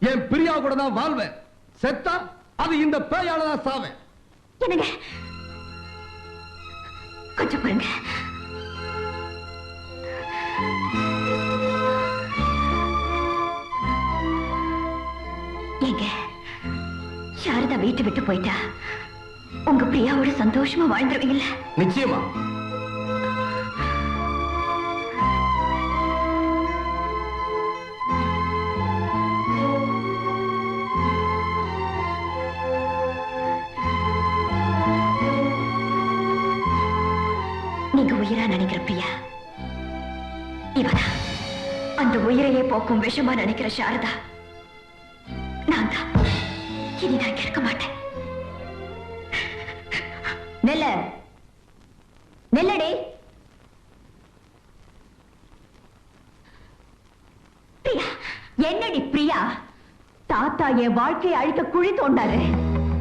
என் பிரியா கூட தான் வாழ்வேன். செத்தா அது இந்த பேயால தான் சாவேன். என்னங்க கொஞ்சம் பாருங்க. ஏங்க சாரதா வீட்டை விட்டு போயிட்டா உங்க பிரியாவோட சந்தோஷமா வாழ்ந்துருவீங்கல்ல? நிச்சயமா. நீங்க உயிரா நினைக்கிற பிரியா இவதான். அந்த உயிரையே போக்கும் விஷமா நினைக்கிற சாரதா நான் தான். இனி நான் கேட்க மாட்டேன். நெல்லடி பிரியா. என்னடி பிரியா? தாத்தா என் வாழ்க்கையை அழிக்க குழி தோண்டாரு.